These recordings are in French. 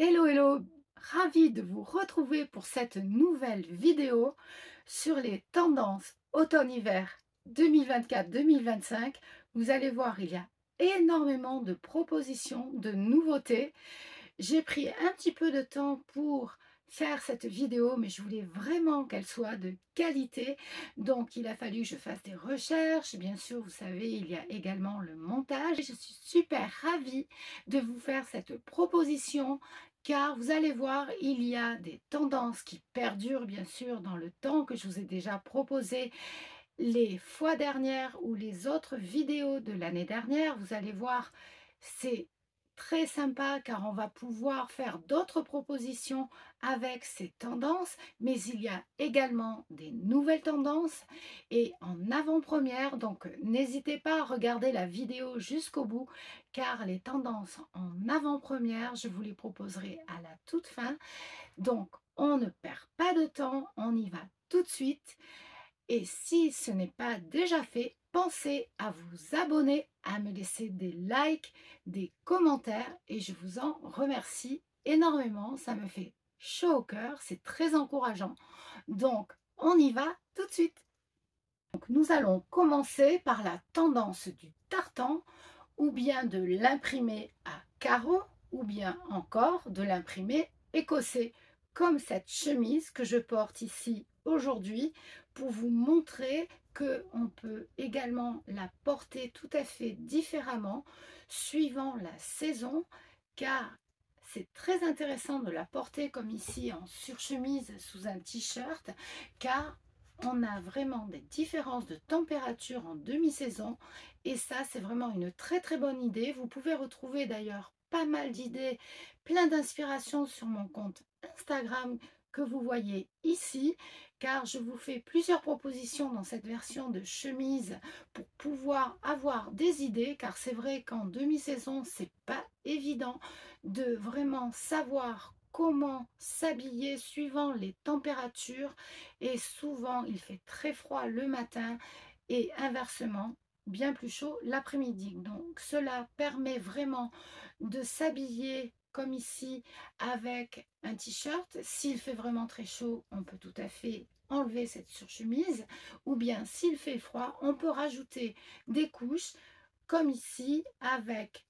Hello, hello! Ravi de vous retrouver pour cette nouvelle vidéo sur les tendances automne-hiver 2024-2025. Vous allez voir, il y a énormément de propositions, de nouveautés. J'ai pris un petit peu de temps pour faire cette vidéo, mais je voulais vraiment qu'elle soit de qualité. Donc, il a fallu que je fasse des recherches. Bien sûr, vous savez, il y a également le montage. Et je suis super ravie de vous faire cette proposition, car vous allez voir, il y a des tendances qui perdurent, bien sûr, dans le temps que je vous ai déjà proposé les fois dernières ou les autres vidéos de l'année dernière. Vous allez voir, c'est très sympa car on va pouvoir faire d'autres propositions avec ces tendances, mais il y a également des nouvelles tendances et en avant-première, donc n'hésitez pas à regarder la vidéo jusqu'au bout car les tendances en avant-première, je vous les proposerai à la toute fin. Donc on ne perd pas de temps, on y va tout de suite. Et si ce n'est pas déjà fait, pensez à vous abonner, à me laisser des likes, des commentaires et je vous en remercie énormément. Ça me fait chaud au cœur, c'est très encourageant. Donc, on y va tout de suite. Donc, nous allons commencer par la tendance du tartan ou bien de l'imprimé à carreaux ou bien encore de l'imprimé écossais, comme cette chemise que je porte ici aujourd'hui pour vous montrer qu'on peut également la porter tout à fait différemment suivant la saison, car c'est très intéressant de la porter comme ici en surchemise sous un t-shirt, car on a vraiment des différences de température en demi-saison et ça c'est vraiment une très très bonne idée. Vous pouvez retrouver d'ailleurs pas mal d'idées, plein d'inspiration sur mon compte Instagram que vous voyez ici, car je vous fais plusieurs propositions dans cette version de chemise pour pouvoir avoir des idées, car c'est vrai qu'en demi-saison c'est pas évident de vraiment savoir comment s'habiller suivant les températures et souvent il fait très froid le matin et inversement bien plus chaud l'après-midi. Donc cela permet vraiment de s'habiller comme ici avec un t-shirt. S'il fait vraiment très chaud, on peut tout à fait enlever cette surchemise ou bien s'il fait froid, on peut rajouter des couches comme ici avec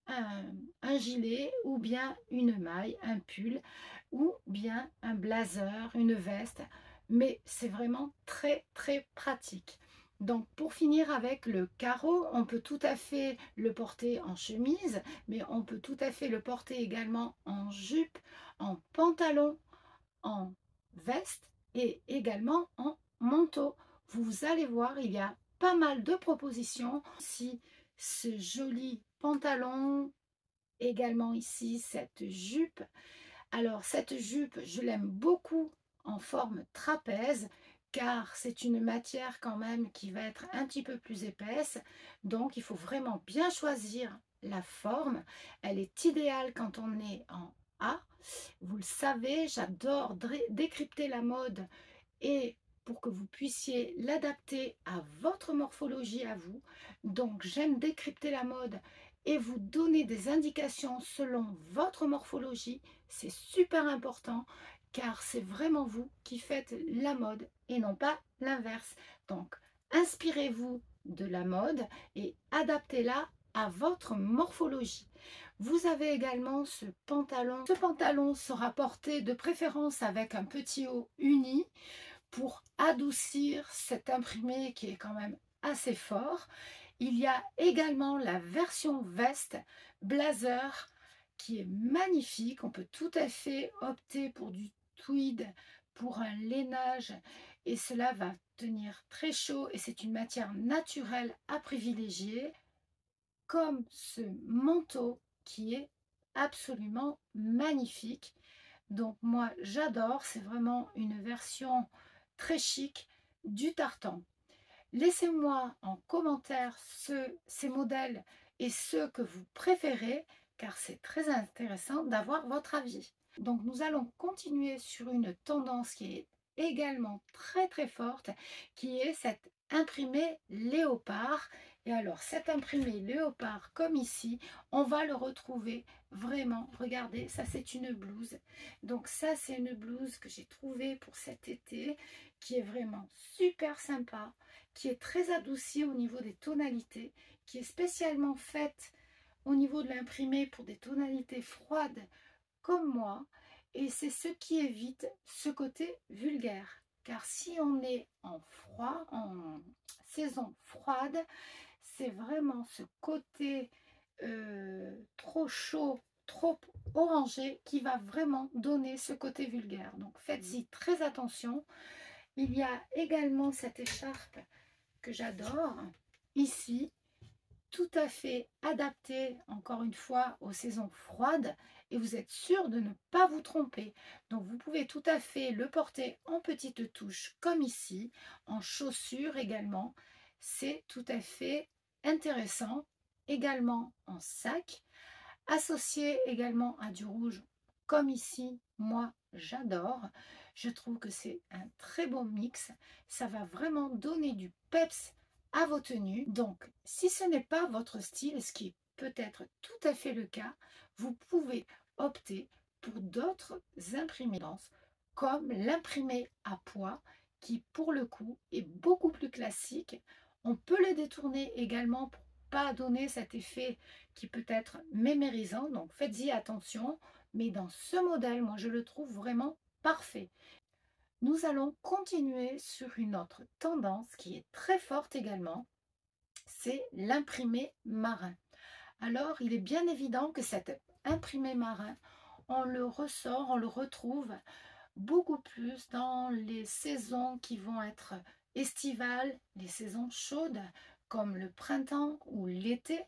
un gilet ou bien une maille, un pull ou bien un blazer, une veste, mais c'est vraiment très très pratique. Donc pour finir avec le carreau, on peut tout à fait le porter en chemise, mais on peut tout à fait le porter également en jupe, en pantalon, en veste et également en manteau. Vous allez voir, il y a pas mal de propositions. Si ce joli pantalon, également ici cette jupe. Alors cette jupe, je l'aime beaucoup en forme trapèze car c'est une matière quand même qui va être un petit peu plus épaisse. Donc il faut vraiment bien choisir la forme. Elle est idéale quand on est en A. Vous le savez, j'adore décrypter la mode et pour que vous puissiez l'adapter à votre morphologie à vous. Donc j'aime décrypter la mode et vous donner des indications selon votre morphologie. C'est super important car c'est vraiment vous qui faites la mode et non pas l'inverse. Donc inspirez-vous de la mode et adaptez-la à votre morphologie. Vous avez également ce pantalon. Ce pantalon sera porté de préférence avec un petit haut uni pour adoucir cet imprimé qui est quand même assez fort. Il y a également la version veste blazer qui est magnifique. On peut tout à fait opter pour du tweed, pour un lainage et cela va tenir très chaud et c'est une matière naturelle à privilégier, comme ce manteau qui est absolument magnifique. Donc moi j'adore, c'est vraiment une version très chic du tartan. Laissez-moi en commentaire ces modèles et ceux que vous préférez, car c'est très intéressant d'avoir votre avis. Donc nous allons continuer sur une tendance qui est également très très forte, qui est cette imprimé léopard. Et alors cet imprimé léopard comme ici, on va le retrouver vraiment, regardez, ça c'est une blouse. Donc ça c'est une blouse que j'ai trouvée pour cet été, qui est vraiment super sympa, qui est très adoucie au niveau des tonalités, qui est spécialement faite au niveau de l'imprimé pour des tonalités froides comme moi, et c'est ce qui évite ce côté vulgaire. Car si on est en froid, en saison froide, c'est vraiment ce côté trop chaud, trop orangé qui va vraiment donner ce côté vulgaire. Donc faites-y très attention. Il y a également cette écharpe que j'adore ici, tout à fait adapté, encore une fois, aux saisons froides, et vous êtes sûr de ne pas vous tromper. Donc vous pouvez tout à fait le porter en petites touches comme ici, en chaussures également. C'est tout à fait intéressant, également en sac, associé également à du rouge comme ici. Moi j'adore, je trouve que c'est un très bon mix, ça va vraiment donner du peps à vos tenues. Donc si ce n'est pas votre style, ce qui est peut-être tout à fait le cas, vous pouvez opter pour d'autres imprimés comme l'imprimé à poids, qui pour le coup est beaucoup plus classique. On peut le détourner également pour pas donner cet effet qui peut être mémérisant, donc faites-y attention. Mais dans ce modèle, moi je le trouve vraiment parfait. Nous allons continuer sur une autre tendance qui est très forte également, c'est l'imprimé marin. Alors il est bien évident que cet imprimé marin, on le ressort, on le retrouve beaucoup plus dans les saisons qui vont être estivales, les saisons chaudes comme le printemps ou l'été,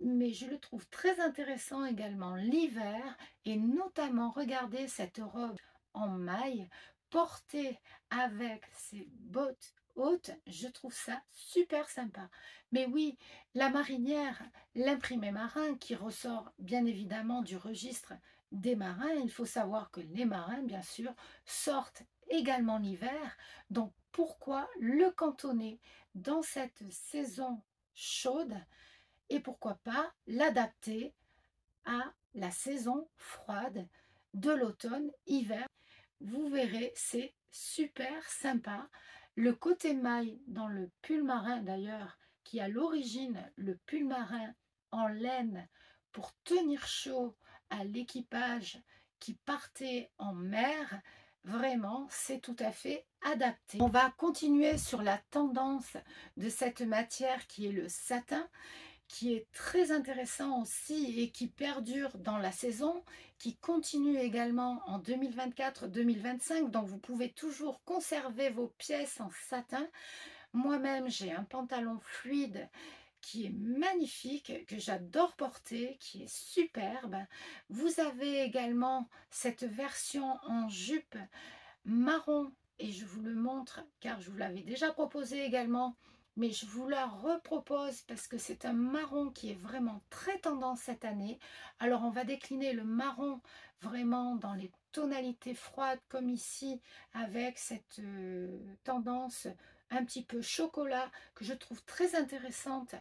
mais je le trouve très intéressant également l'hiver, et notamment regardez cette robe en maille portée avec ses bottes hautes, je trouve ça super sympa. Mais oui, la marinière, l'imprimé marin qui ressort bien évidemment du registre des marins. Il faut savoir que les marins, bien sûr, sortent également l'hiver. Donc, pourquoi le cantonner dans cette saison chaude, et pourquoi pas l'adapter à la saison froide de l'automne-hiver. Vous verrez, c'est super sympa. Le côté maille dans le pull marin d'ailleurs, qui à l'origine le pull marin en laine pour tenir chaud à l'équipage qui partait en mer, vraiment c'est tout à fait adapté. On va continuer sur la tendance de cette matière qui est le satin, qui est très intéressant aussi et qui perdure dans la saison, qui continue également en 2024-2025. Donc vous pouvez toujours conserver vos pièces en satin. Moi-même, j'ai un pantalon fluide qui est magnifique, que j'adore porter, qui est superbe. Vous avez également cette version en jupe marron, et je vous le montre car je vous l'avais déjà proposé également, mais je vous la repropose parce que c'est un marron qui est vraiment très tendance cette année. Alors on va décliner le marron vraiment dans les tonalités froides comme ici, avec cette tendance un petit peu chocolat que je trouve très intéressante,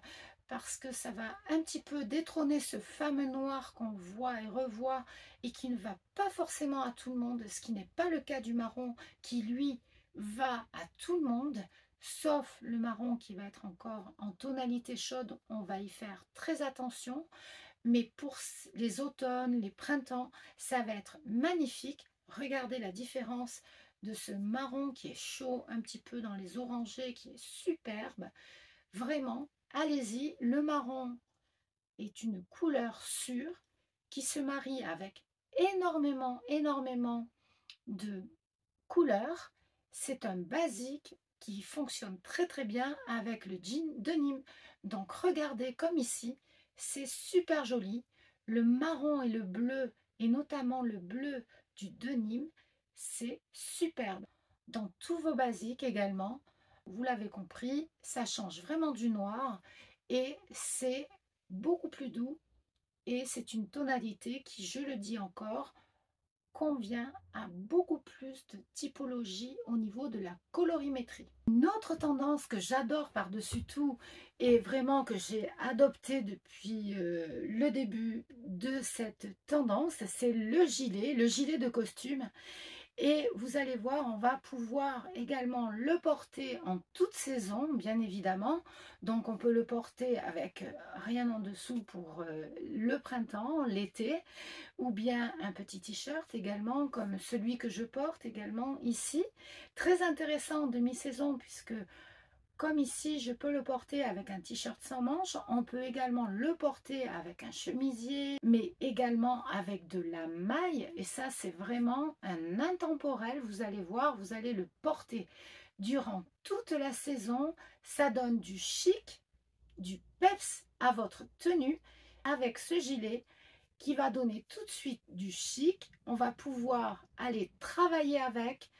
parce que ça va un petit peu détrôner ce fameux noir qu'on voit et revoit et qui ne va pas forcément à tout le monde, ce qui n'est pas le cas du marron qui lui va à tout le monde, sauf le marron qui va être encore en tonalité chaude. On va y faire très attention, mais pour les automnes, les printemps, ça va être magnifique. Regardez la différence de ce marron qui est chaud, un petit peu dans les orangés, qui est superbe. Vraiment, allez-y, le marron est une couleur sûre qui se marie avec énormément de couleurs. C'est un basique qui fonctionne très bien avec le jean denim. Donc regardez comme ici, c'est super joli. Le marron et le bleu, et notamment le bleu du denim, c'est superbe. Dans tous vos basiques également, vous l'avez compris, ça change vraiment du noir et c'est beaucoup plus doux, et c'est une tonalité qui, je le dis encore, convient à beaucoup plus de typologies au niveau de la colorimétrie. Une autre tendance que j'adore par-dessus tout et vraiment que j'ai adoptée depuis le début de cette tendance, c'est le gilet de costume. Et vous allez voir, on va pouvoir également le porter en toute saison, bien évidemment. Donc on peut le porter avec rien en dessous pour le printemps, l'été, ou bien un petit t-shirt également, comme celui que je porte également ici. Très intéressant en demi-saison, puisque comme ici, je peux le porter avec un t-shirt sans manches. On peut également le porter avec un chemisier, mais également avec de la maille. Et ça, c'est vraiment un intemporel. Vous allez voir, vous allez le porter durant toute la saison. Ça donne du chic, du peps à votre tenue avec ce gilet qui va donner tout de suite du chic. On va pouvoir aller travailler avec,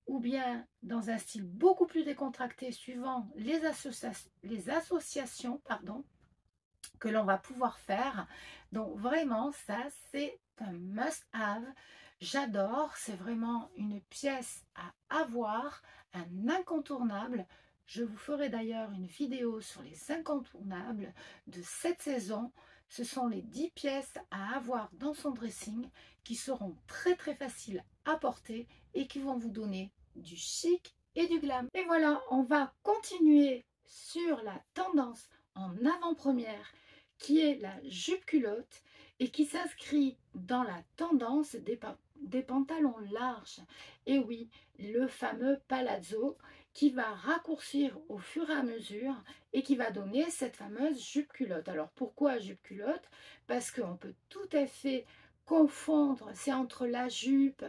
ou bien dans un style beaucoup plus décontracté suivant les associations que l'on va pouvoir faire. Donc vraiment, ça c'est un must-have. J'adore, c'est vraiment une pièce à avoir, un incontournable. Je vous ferai d'ailleurs une vidéo sur les incontournables de cette saison. Ce sont les 10 pièces à avoir dans son dressing qui seront très très faciles à porter et qui vont vous donner du chic et du glam. Et voilà, on va continuer sur la tendance en avant-première qui est la jupe culotte et qui s'inscrit dans la tendance des pantalons larges. Et oui, le fameux palazzo qui va raccourcir au fur et à mesure et qui va donner cette fameuse jupe culotte. Alors pourquoi jupe culotte? Parce qu'on peut tout à fait confondre, c'est entre la jupe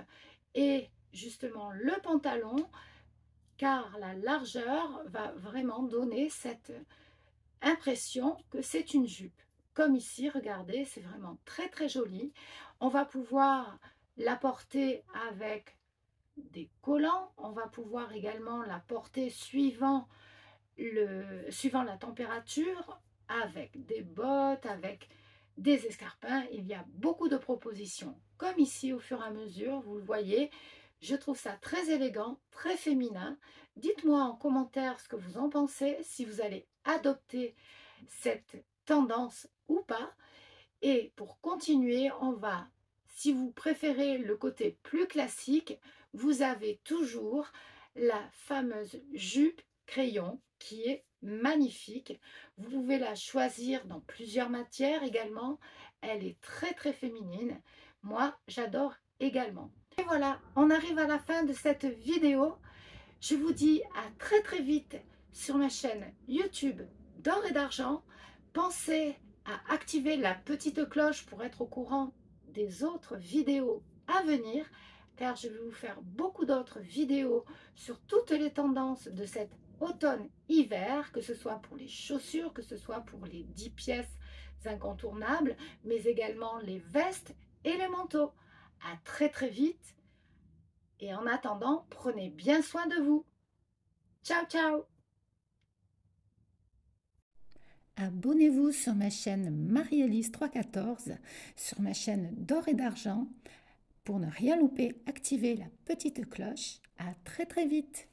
et justement le pantalon, car la largeur va vraiment donner cette impression que c'est une jupe. Comme ici, regardez, c'est vraiment très très joli. On va pouvoir la porter avec des collants. On va pouvoir également la porter suivant la température, avec des bottes, avec des escarpins. Il y a beaucoup de propositions. Comme ici, au fur et à mesure, vous le voyez, je trouve ça très élégant, très féminin. Dites-moi en commentaire ce que vous en pensez, si vous allez adopter cette tendance ou pas. Et pour continuer, on va, si vous préférez le côté plus classique, vous avez toujours la fameuse jupe crayon qui est magnifique. Vous pouvez la choisir dans plusieurs matières également. Elle est très très féminine. Moi, j'adore également. Et voilà, on arrive à la fin de cette vidéo. Je vous dis à très très vite sur ma chaîne YouTube d'Or et d'Argent. Pensez à activer la petite cloche pour être au courant des autres vidéos à venir, car je vais vous faire beaucoup d'autres vidéos sur toutes les tendances de cet automne-hiver, que ce soit pour les chaussures, que ce soit pour les 10 pièces incontournables, mais également les vestes et les manteaux. À très très vite, et en attendant, prenez bien soin de vous. Ciao ciao! Abonnez-vous sur ma chaîne Marie-Élise 314, sur ma chaîne d'Or et d'Argent. Pour ne rien louper, activez la petite cloche. À très très vite.